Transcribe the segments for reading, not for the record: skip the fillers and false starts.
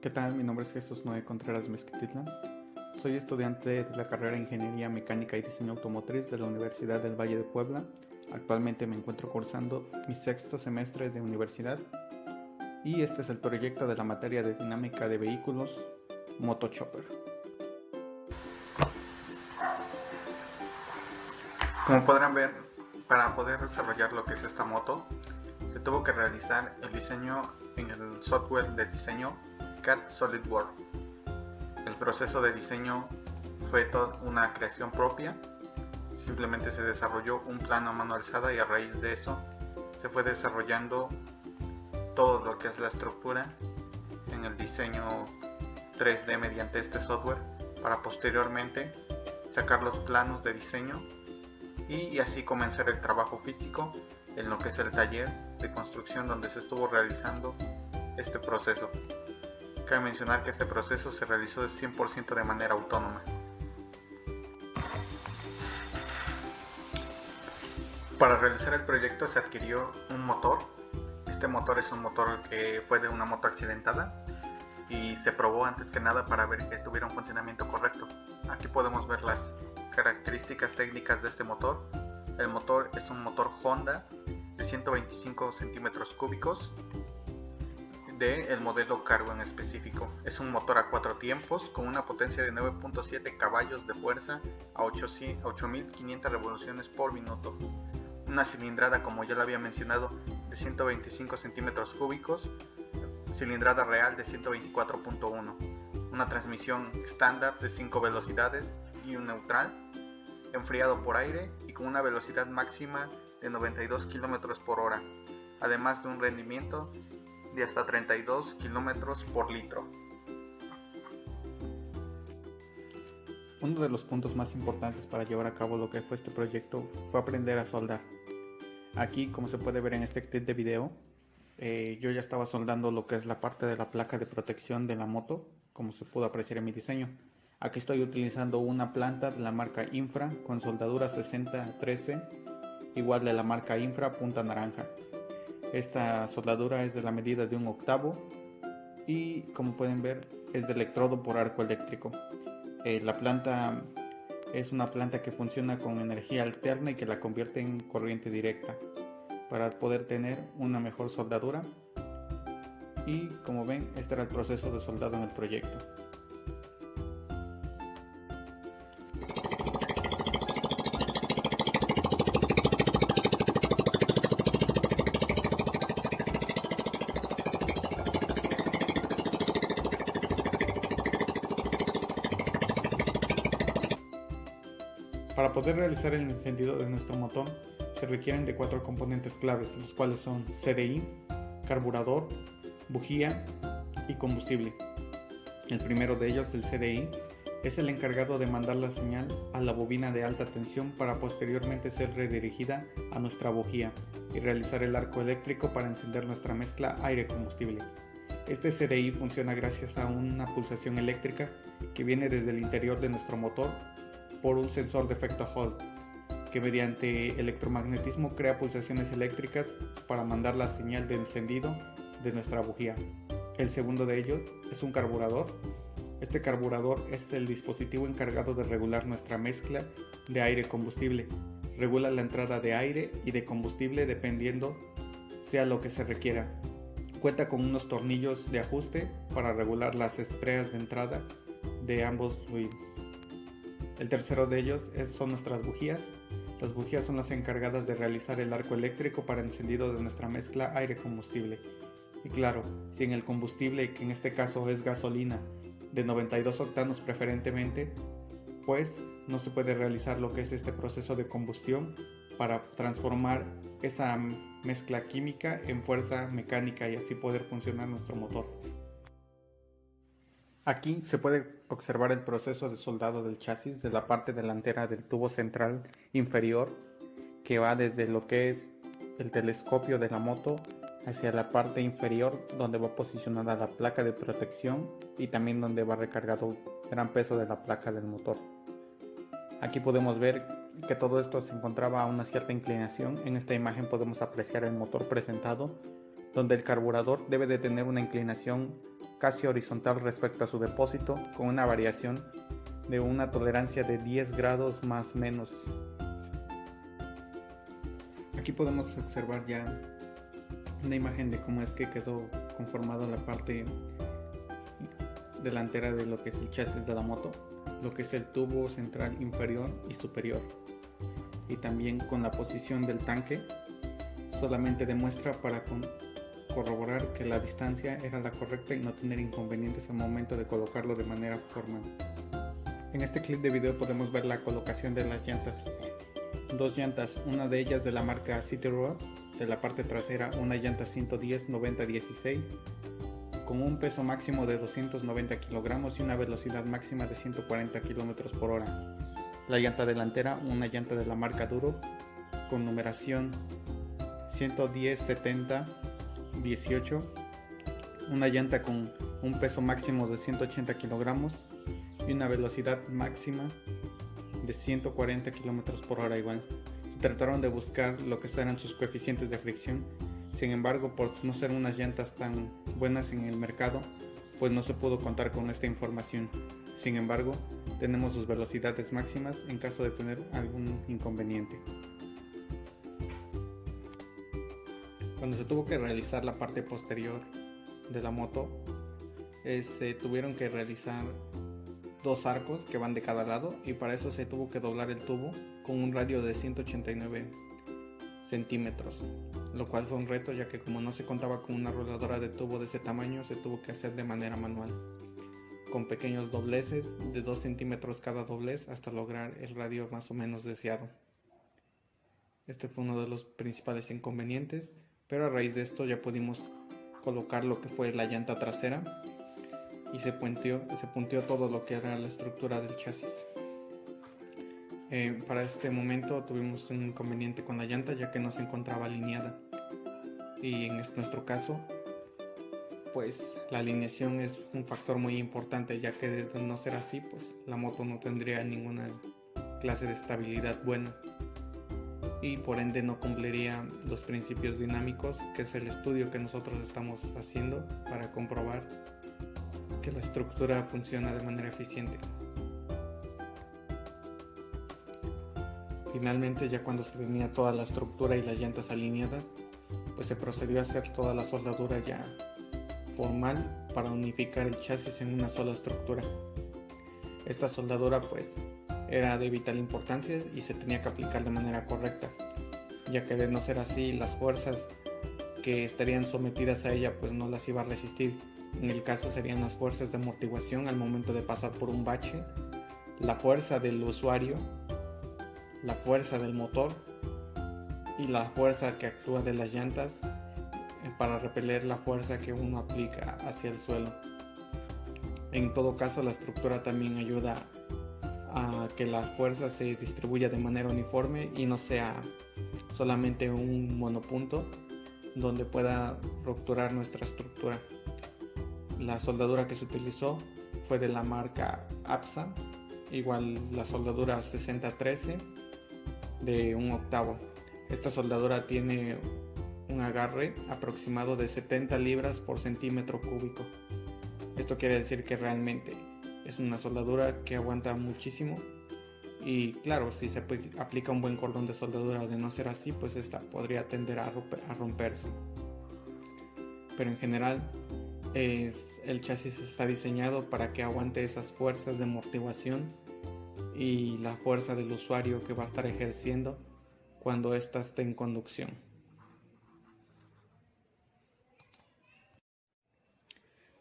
¿Qué tal? Mi nombre es Jesús Noé Contreras Mezquititlán. Soy estudiante de la carrera de Ingeniería Mecánica y Diseño Automotriz de la Universidad del Valle de Puebla. Actualmente me encuentro cursando mi sexto semestre de universidad y este es el proyecto de la materia de dinámica de vehículos MotoChopper. Como podrán ver, para poder desarrollar lo que es esta moto, se tuvo que realizar el diseño en el software de diseño CAD SolidWorks. El proceso de diseño fue toda una creación propia, simplemente se desarrolló un plano a mano alzada y a raíz de eso se fue desarrollando todo lo que es la estructura en el diseño 3D mediante este software para posteriormente sacar los planos de diseño y así comenzar el trabajo físico en lo que es el taller de construcción donde se estuvo realizando este proceso. Cabe mencionar que este proceso se realizó 100% de manera autónoma. Para realizar el proyecto se adquirió un motor. Este motor es un motor que fue de una moto accidentada y se probó antes que nada para ver que tuviera un funcionamiento correcto. Aquí podemos ver las características técnicas de este motor. El motor es un motor Honda de 125 centímetros cúbicos del modelo Cargo en específico. Es un motor a 4 tiempos con una potencia de 9.7 caballos de fuerza a 8.500 revoluciones por minuto. Una cilindrada, como ya lo había mencionado, de 125 centímetros cúbicos, cilindrada real de 124.1, una transmisión estándar de 5 velocidades y un neutral, enfriado por aire y con una velocidad máxima de 92 km por hora, además de un rendimiento de hasta 32 km por litro. Uno de los puntos más importantes para llevar a cabo lo que fue este proyecto fue aprender a soldar. Aquí, como se puede ver en este clip de video, yo ya estaba soldando lo que es la parte de la placa de protección de la moto, como se pudo apreciar en mi diseño. Aquí estoy utilizando una planta de la marca Infra con soldadura 6013, igual de la marca Infra punta naranja. Esta soldadura es de la medida de 1/8 y, como pueden ver, es de electrodo por arco eléctrico. La planta es una planta que funciona con energía alterna y que la convierte en corriente directa para poder tener una mejor soldadura. Y como ven, este era el proceso de soldado en el proyecto. Para poder realizar el encendido de nuestro motor se requieren de 4 componentes claves, los cuales son CDI, carburador, bujía y combustible. El primero de ellos, el CDI, es el encargado de mandar la señal a la bobina de alta tensión para posteriormente ser redirigida a nuestra bujía y realizar el arco eléctrico para encender nuestra mezcla aire-combustible. Este CDI funciona gracias a una pulsación eléctrica que viene desde el interior de nuestro motor por un sensor de efecto Hall, que mediante electromagnetismo crea pulsaciones eléctricas para mandar la señal de encendido de nuestra bujía. El segundo de ellos es un carburador. Este carburador es el dispositivo encargado de regular nuestra mezcla de aire-combustible. Regula la entrada de aire y de combustible dependiendo sea lo que se requiera. Cuenta con unos tornillos de ajuste para regular las estrellas de entrada de ambos fluidos. El tercero de ellos son nuestras bujías. Las bujías son las encargadas de realizar el arco eléctrico para encendido de nuestra mezcla aire-combustible. Y claro, si en el combustible, que en este caso es gasolina, de 92 octanos preferentemente, pues no se puede realizar lo que es este proceso de combustión para transformar esa mezcla química en fuerza mecánica y así poder funcionar nuestro motor. Aquí se puede observar el proceso de soldado del chasis de la parte delantera del tubo central inferior, que va desde lo que es el telescopio de la moto hacia la parte inferior donde va posicionada la placa de protección y también donde va recargado gran peso de la placa del motor. Aquí podemos ver que todo esto se encontraba a una cierta inclinación. En esta imagen podemos apreciar el motor presentado, donde el carburador debe de tener una inclinación casi horizontal respecto a su depósito, con una variación de una tolerancia de 10 grados más menos. Aquí podemos observar ya una imagen de cómo es que quedó conformada la parte delantera de lo que es el chasis de la moto, lo que es el tubo central inferior y superior, y también con la posición del tanque. Solamente demuestra para corroborar que la distancia era la correcta y no tener inconvenientes al momento de colocarlo de manera formal. En este clip de video podemos ver la colocación de las llantas. Dos llantas, una de ellas de la marca City Road, de la parte trasera una llanta 110-90-16 con un peso máximo de 290 kilogramos y una velocidad máxima de 140 km por hora. La llanta delantera, una llanta de la marca Duro con numeración 110-70-18, una llanta con un peso máximo de 180 kilogramos y una velocidad máxima de 140 km por hora igual. Se trataron de buscar lo que eran sus coeficientes de fricción, sin embargo, por no ser unas llantas tan buenas en el mercado, pues no se pudo contar con esta información. Sin embargo, tenemos sus velocidades máximas en caso de tener algún inconveniente. Cuando se tuvo que realizar la parte posterior de la moto, se tuvieron que realizar dos arcos que van de cada lado, y para eso se tuvo que doblar el tubo con un radio de 189 centímetros, lo cual fue un reto, ya que como no se contaba con una rodadora de tubo de ese tamaño, se tuvo que hacer de manera manual, con pequeños dobleces de 2 centímetros cada doblez hasta lograr el radio más o menos deseado. Este fue uno de los principales inconvenientes, pero a raíz de esto ya pudimos colocar lo que fue la llanta trasera y se punteó todo lo que era la estructura del chasis. Para este momento tuvimos un inconveniente con la llanta, ya que no se encontraba alineada, y en nuestro caso pues la alineación es un factor muy importante, ya que de no ser así pues la moto no tendría ninguna clase de estabilidad buena y por ende no cumpliría los principios dinámicos, que es el estudio que nosotros estamos haciendo para comprobar que la estructura funciona de manera eficiente. Finalmente, ya cuando se tenía toda la estructura y las llantas alineadas, pues se procedió a hacer toda la soldadura ya formal para unificar el chasis en una sola estructura. Esta soldadura pues era de vital importancia y se tenía que aplicar de manera correcta, ya que de no ser así, las fuerzas que estarían sometidas a ella pues no las iba a resistir. En el caso serían las fuerzas de amortiguación al momento de pasar por un bache, la fuerza del usuario, la fuerza del motor y la fuerza que actúa de las llantas para repeler la fuerza que uno aplica hacia el suelo. En todo caso, la estructura también ayuda a que la fuerza se distribuya de manera uniforme y no sea solamente un monopunto donde pueda rupturar nuestra estructura. La soldadura que se utilizó fue de la marca APSA, igual la soldadura 6013 de 1/8. Esta soldadura tiene un agarre aproximado de 70 libras por centímetro cúbico. Esto quiere decir que realmente es una soldadura que aguanta muchísimo, y claro, si se aplica un buen cordón de soldadura, de no ser así, pues esta podría tender a romperse. Pero en general el chasis está diseñado para que aguante esas fuerzas de amortiguación y la fuerza del usuario que va a estar ejerciendo cuando ésta esté en conducción.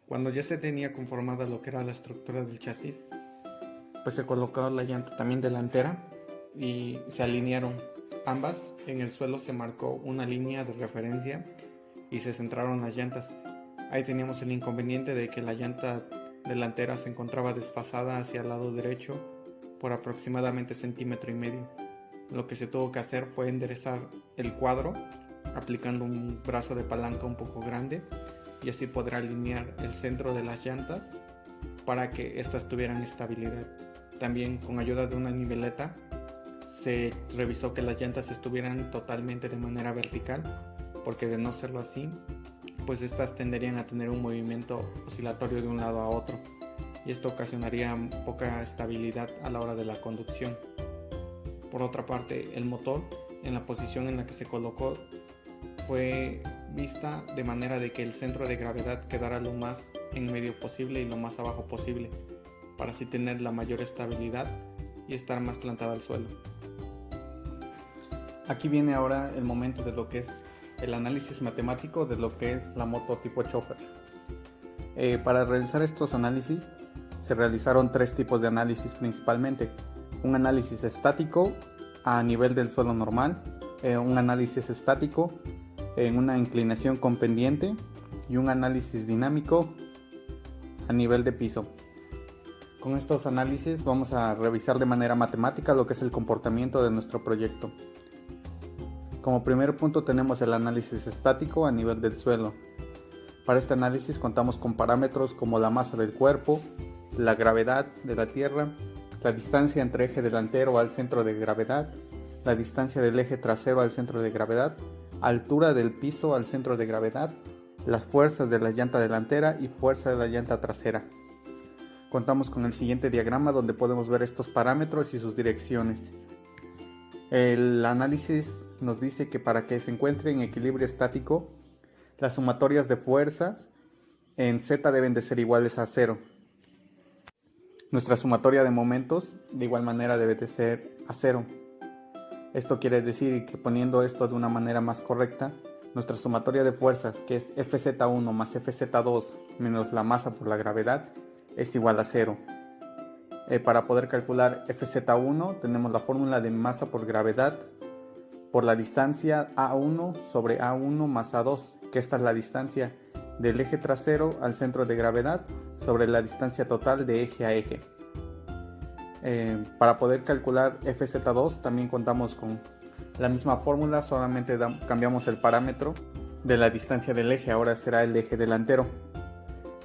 Cuando ya se tenía conformada lo que era la estructura del chasis, pues se colocó la llanta también delantera y se alinearon ambas. En el suelo se marcó una línea de referencia y se centraron las llantas. Ahí teníamos el inconveniente de que la llanta delantera se encontraba desfasada hacia el lado derecho por aproximadamente 1,5 centímetros. Lo que se tuvo que hacer fue enderezar el cuadro aplicando un brazo de palanca un poco grande, y así poder alinear el centro de las llantas para que éstas tuvieran estabilidad. También con ayuda de una niveleta se revisó que las llantas estuvieran totalmente de manera vertical, porque de no serlo así pues estas tenderían a tener un movimiento oscilatorio de un lado a otro, y esto ocasionaría poca estabilidad a la hora de la conducción. Por otra parte, el motor, en la posición en la que se colocó, fue vista de manera de que el centro de gravedad quedara lo más en medio posible y lo más abajo posible, para así tener la mayor estabilidad y estar más plantada al suelo. Aquí viene ahora el momento de lo que es el análisis matemático de lo que es la moto tipo chopper. Para realizar estos análisis se realizaron tres tipos de análisis principalmente: un análisis estático a nivel del suelo normal, un análisis estático en una inclinación con pendiente y un análisis dinámico a nivel de piso. Con estos análisis vamos a revisar de manera matemática lo que es el comportamiento de nuestro proyecto. Como primer punto tenemos el análisis estático a nivel del suelo. Para este análisis contamos con parámetros como la masa del cuerpo, la gravedad de la Tierra, la distancia entre eje delantero al centro de gravedad, la distancia del eje trasero al centro de gravedad, altura del piso al centro de gravedad, las fuerzas de la llanta delantera y fuerza de la llanta trasera. Contamos con el siguiente diagrama donde podemos ver estos parámetros y sus direcciones. El análisis nos dice que para que se encuentre en equilibrio estático, las sumatorias de fuerzas en Z deben de ser iguales a 0. Nuestra sumatoria de momentos de igual manera debe de ser a 0. Esto quiere decir que, poniendo esto de una manera más correcta, nuestra sumatoria de fuerzas, que es Fz1 más Fz2 menos la masa por la gravedad, es igual a 0. Para poder calcular Fz1 tenemos la fórmula de masa por gravedad por la distancia A1 sobre A1 más A2, que esta es la distancia del eje trasero al centro de gravedad sobre la distancia total de eje a eje. Para poder calcular Fz2 también contamos con la misma fórmula, solamente cambiamos el parámetro de la distancia del eje, ahora será el eje delantero.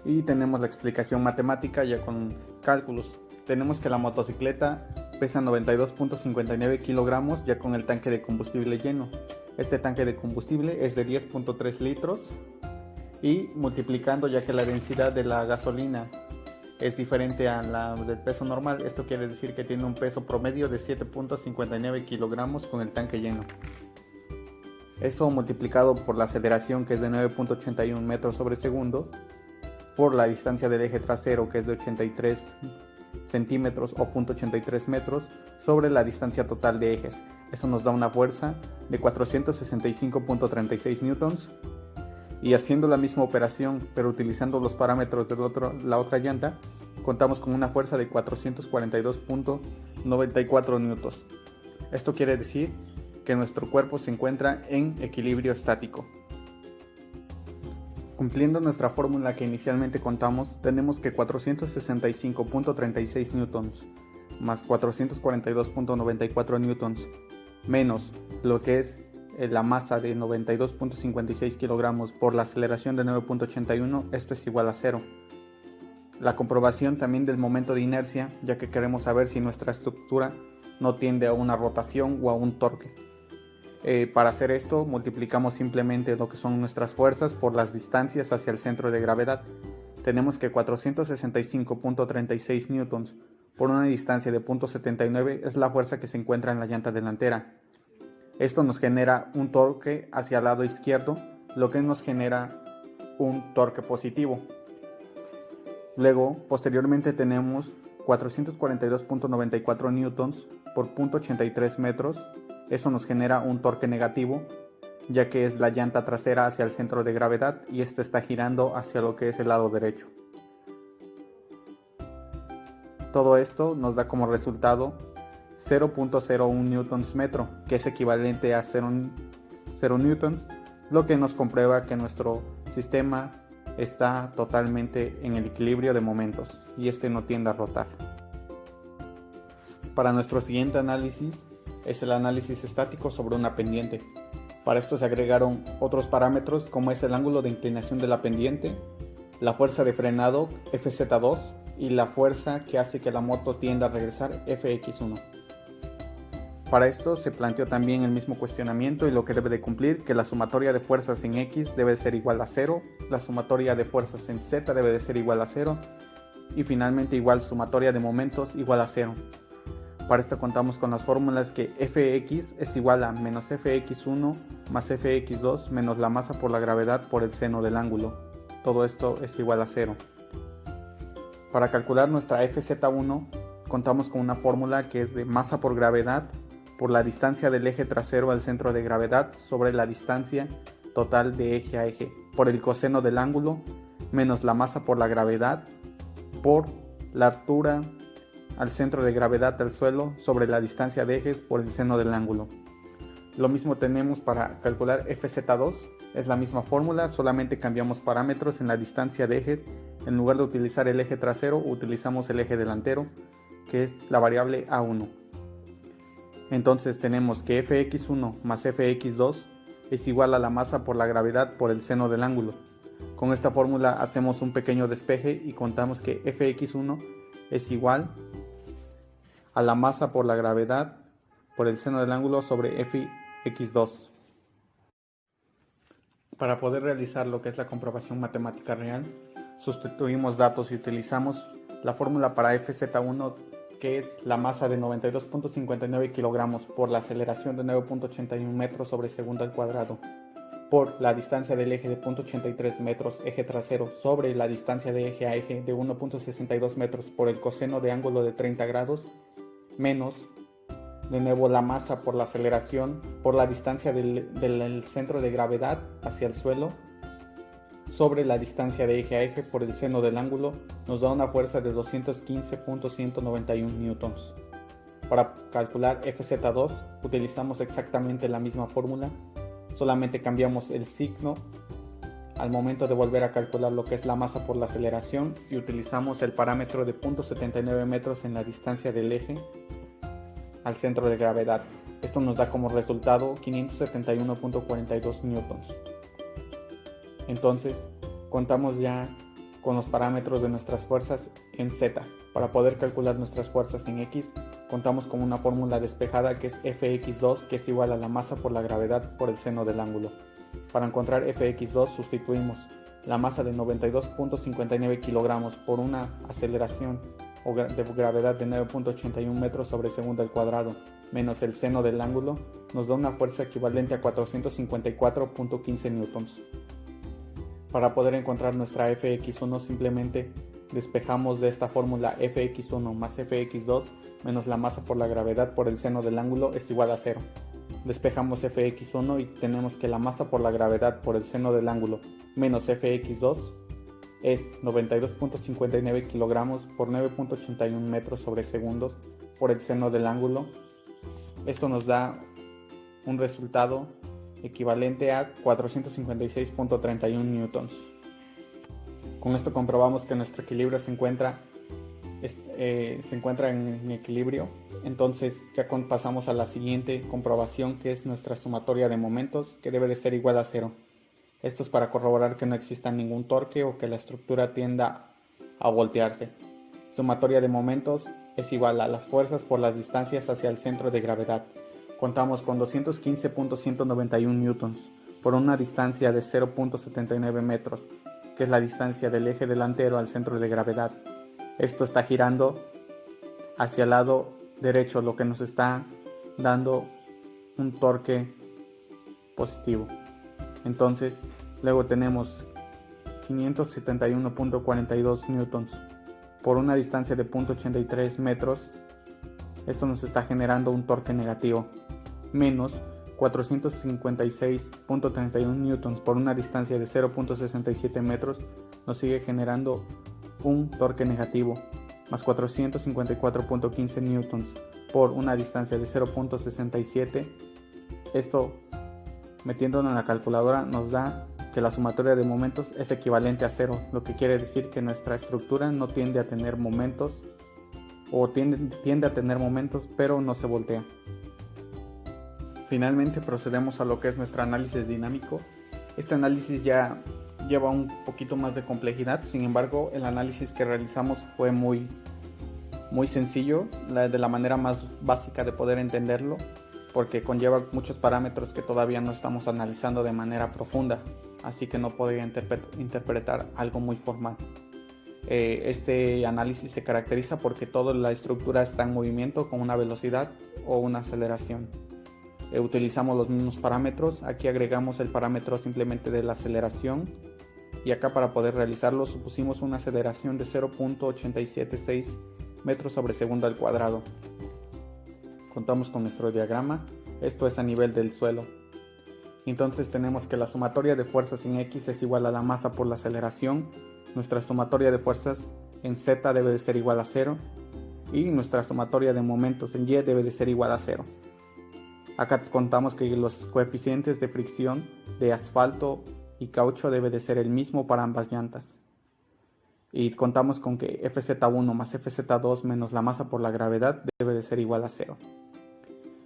Y tenemos la explicación matemática ya con cálculos. Tenemos que la motocicleta pesa 92.59 kilogramos ya con el tanque de combustible lleno. Este tanque de combustible es de 10.3 litros y multiplicando, ya que la densidad de la gasolina es diferente a la del peso normal, esto quiere decir que tiene un peso promedio de 7.59 kilogramos con el tanque lleno. Eso multiplicado por la aceleración, que es de 9.81 metros sobre segundo, por la distancia del eje trasero, que es de 83 centímetros o 0.83 metros, sobre la distancia total de ejes. Eso nos da una fuerza de 465.36 newtons. Y haciendo la misma operación, pero utilizando los parámetros de la otra llanta, contamos con una fuerza de 442.94 newtons. Esto quiere decir que nuestro cuerpo se encuentra en equilibrio estático. Cumpliendo nuestra fórmula que inicialmente contamos, tenemos que 465.36 newtons más 442.94 newtons menos lo que es la masa de 92.56 kilogramos por la aceleración de 9.81, esto es igual a 0. La comprobación también del momento de inercia, ya que queremos saber si nuestra estructura no tiende a una rotación o a un torque. Para hacer esto multiplicamos simplemente lo que son nuestras fuerzas por las distancias hacia el centro de gravedad. Tenemos que 465.36 newtons por una distancia de 0.79 es la fuerza que se encuentra en la llanta delantera. Esto nos genera un torque hacia el lado izquierdo, lo que nos genera un torque positivo. Luego, posteriormente tenemos 442.94 newtons por 0.83 metros. Eso nos genera un torque negativo, ya que es la llanta trasera hacia el centro de gravedad y esta está girando hacia lo que es el lado derecho. Todo esto nos da como resultado 0.01 newtons metro, que es equivalente a 0 newtons, lo que nos comprueba que nuestro sistema está totalmente en el equilibrio de momentos y este no tiende a rotar. Para nuestro siguiente análisis es el análisis estático sobre una pendiente. Para esto se agregaron otros parámetros como es el ángulo de inclinación de la pendiente, la fuerza de frenado Fz2 y la fuerza que hace que la moto tienda a regresar Fx1. Para esto se planteó también el mismo cuestionamiento y lo que debe de cumplir, que la sumatoria de fuerzas en X debe de ser igual a 0, la sumatoria de fuerzas en Z debe de ser igual a 0 y finalmente igual sumatoria de momentos igual a 0. Para esto contamos con las fórmulas que Fx es igual a menos Fx1 más Fx2 menos la masa por la gravedad por el seno del ángulo. Todo esto es igual a 0. Para calcular nuestra Fz1 contamos con una fórmula que es de masa por gravedad por la distancia del eje trasero al centro de gravedad sobre la distancia total de eje a eje por el coseno del ángulo menos la masa por la gravedad por la altura al centro de gravedad del suelo sobre la distancia de ejes por el seno del ángulo. Lo mismo tenemos para calcular Fz2, es la misma fórmula, solamente cambiamos parámetros en la distancia de ejes. En lugar de utilizar el eje trasero, utilizamos el eje delantero, que es la variable A1. Entonces tenemos que Fx1 más Fx2 es igual a la masa por la gravedad por el seno del ángulo. Con esta fórmula hacemos un pequeño despeje y contamos que Fx1 es igual a la masa por la gravedad por el seno del ángulo sobre Fx2. Para poder realizar lo que es la comprobación matemática real, sustituimos datos y utilizamos la fórmula para Fz1, que es la masa de 92.59 kilogramos por la aceleración de 9.81 metros sobre segundo al cuadrado, por la distancia del eje de 0.83 metros eje trasero sobre la distancia de eje a eje de 1.62 metros por el coseno de ángulo de 30 grados, menos, de nuevo, la masa por la aceleración por la distancia del centro de gravedad hacia el suelo sobre la distancia de eje a eje por el seno del ángulo, nos da una fuerza de 215.191 newtons. Para calcular Fz2 utilizamos exactamente la misma fórmula, solamente cambiamos el signo al momento de volver a calcular lo que es la masa por la aceleración y utilizamos el parámetro de 0.79 metros en la distancia del eje al centro de gravedad. Esto nos da como resultado 571.42 newtons. Entonces, contamos ya con los parámetros de nuestras fuerzas en Z. Para poder calcular nuestras fuerzas en X, contamos con una fórmula despejada que es Fx2, que es igual a la masa por la gravedad por el seno del ángulo. Para encontrar Fx2 sustituimos la masa de 92.59 kilogramos por una aceleración de gravedad de 9.81 metros sobre segundo al cuadrado, menos el seno del ángulo, nos da una fuerza equivalente a 454.15 newtons. Para poder encontrar nuestra Fx1 simplemente despejamos de esta fórmula Fx1 más Fx2 menos la masa por la gravedad por el seno del ángulo es igual a 0. Despejamos Fx1 y tenemos que la masa por la gravedad por el seno del ángulo menos Fx2 es 92.59 kilogramos por 9.81 metros sobre segundos por el seno del ángulo. Esto nos da un resultado equivalente a 456.31 newtons. Con esto comprobamos que nuestro equilibrio se encuentra en equilibrio. Entonces ya pasamos a la siguiente comprobación, que es nuestra sumatoria de momentos, que debe de ser igual a 0. Esto es para corroborar que no exista ningún torque o que la estructura tienda a voltearse. Sumatoria de momentos es igual a las fuerzas por las distancias hacia el centro de gravedad. Contamos con 215.191 newtons por una distancia de 0.79 metros, que es la distancia del eje delantero al centro de gravedad. Esto está girando hacia el lado derecho, lo que nos está dando un torque positivo. Entonces, luego tenemos 571.42 newtons por una distancia de 0.83 metros. Esto nos está generando un torque negativo, menos 456.31 newtons por una distancia de 0.67 metros nos sigue generando un torque negativo, más 454.15 newtons por una distancia de 0.67. Esto, metiéndolo en la calculadora, nos da que la sumatoria de momentos es equivalente a 0, lo que quiere decir que nuestra estructura no tiende a tener momentos, o tiende a tener momentos, pero no se voltea. Finalmente procedemos a lo que es nuestro análisis dinámico. Este análisis ya lleva un poquito más de complejidad, sin embargo el análisis que realizamos fue muy sencillo, de la manera más básica de poder entenderlo. porque conlleva muchos parámetros que todavía no estamos analizando de manera profunda, así que no podría interpretar algo muy formal. Este análisis se caracteriza porque toda la estructura está en movimiento con una velocidad o una aceleración. Utilizamos los mismos parámetros, aquí agregamos el parámetro simplemente de la aceleración y acá para poder realizarlo supusimos una aceleración de 0.876 metros sobre segundo al cuadrado. Contamos con nuestro diagrama, esto es a nivel del suelo. Entonces tenemos que la sumatoria de fuerzas en X es igual a la masa por la aceleración, nuestra sumatoria de fuerzas en Z debe de ser igual a 0 y nuestra sumatoria de momentos en Y debe de ser igual a 0. Acá contamos que los coeficientes de fricción de asfalto y caucho debe de ser el mismo para ambas llantas. Y contamos con que FZ1 más FZ2 menos la masa por la gravedad debe de ser igual a 0.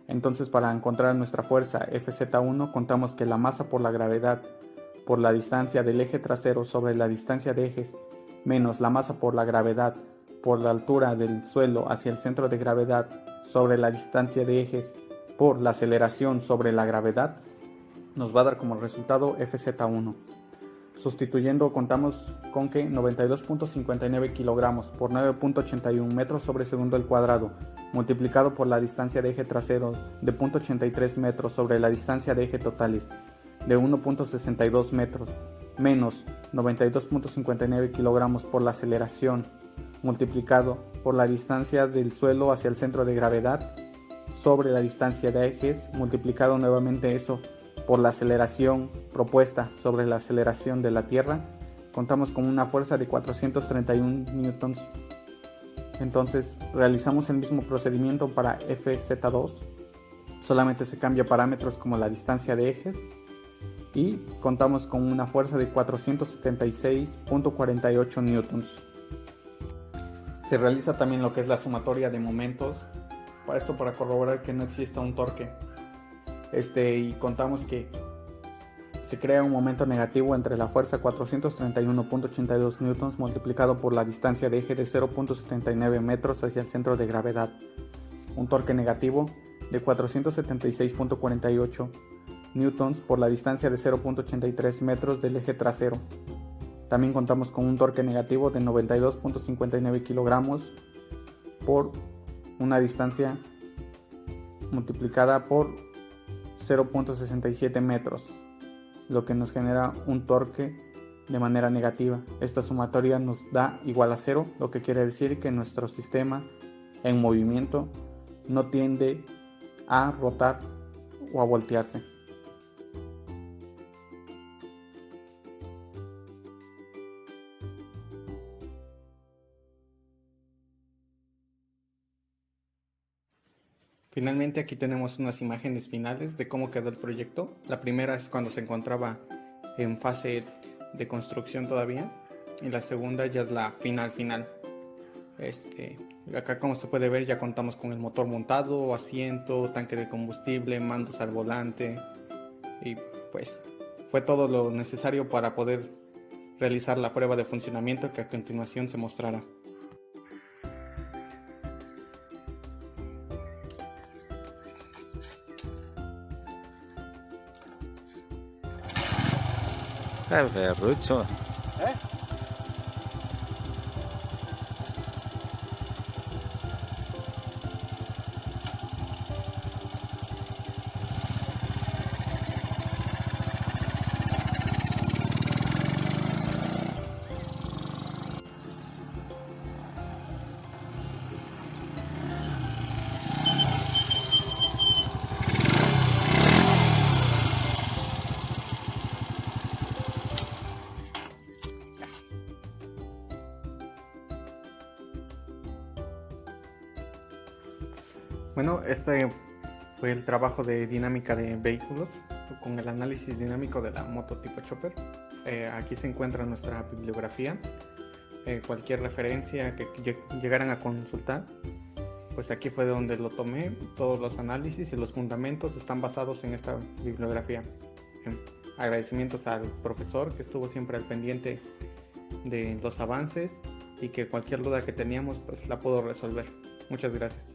Entonces para encontrar nuestra fuerza FZ1 contamos que la masa por la gravedad por la distancia del eje trasero sobre la distancia de ejes menos la masa por la gravedad por la altura del suelo hacia el centro de gravedad sobre la distancia de ejes por la aceleración sobre la gravedad nos va a dar como resultado FZ1. Sustituyendo contamos con que 92.59 kilogramos por 9.81 metros sobre segundo al cuadrado multiplicado por la distancia de eje trasero de 0.83 metros sobre la distancia de eje totales de 1.62 metros menos 92.59 kilogramos por la aceleración multiplicado por la distancia del suelo hacia el centro de gravedad sobre la distancia de ejes multiplicado nuevamente eso por la aceleración propuesta sobre la aceleración de la Tierra, contamos con una fuerza de 431 newtons. Entonces realizamos el mismo procedimiento para FZ2, solamente se cambia parámetros como la distancia de ejes y contamos con una fuerza de 476.48 newtons. Se realiza también lo que es la sumatoria de momentos, para corroborar que no exista un torque. Y contamos que se crea un momento negativo entre la fuerza 431.82 newtons multiplicado por la distancia de eje de 0.79 metros hacia el centro de gravedad, un torque negativo de 476.48 newtons por la distancia de 0.83 metros del eje trasero. También contamos con un torque negativo de 92.59 kilogramos por una distancia multiplicada por 0.67 metros, lo que nos genera un torque de manera negativa. Esta sumatoria nos da igual a 0, lo que quiere decir que nuestro sistema en movimiento no tiende a rotar o a voltearse. Finalmente aquí tenemos unas imágenes finales de cómo quedó el proyecto. La primera es cuando se encontraba en fase de construcción todavía y la segunda ya es la final. Acá como se puede ver ya contamos con el motor montado, asiento, tanque de combustible, mandos al volante y pues fue todo lo necesario para poder realizar la prueba de funcionamiento que a continuación se mostrará. Ferruccio. Bueno, este fue el trabajo de dinámica de vehículos con el análisis dinámico de la moto tipo Chopper. Aquí se encuentra nuestra bibliografía. Cualquier referencia que llegaran a consultar, pues aquí fue donde lo tomé. Todos los análisis y los fundamentos están basados en esta bibliografía. Agradecimientos al profesor que estuvo siempre al pendiente de los avances y que cualquier duda que teníamos pues la pudo resolver. Muchas gracias.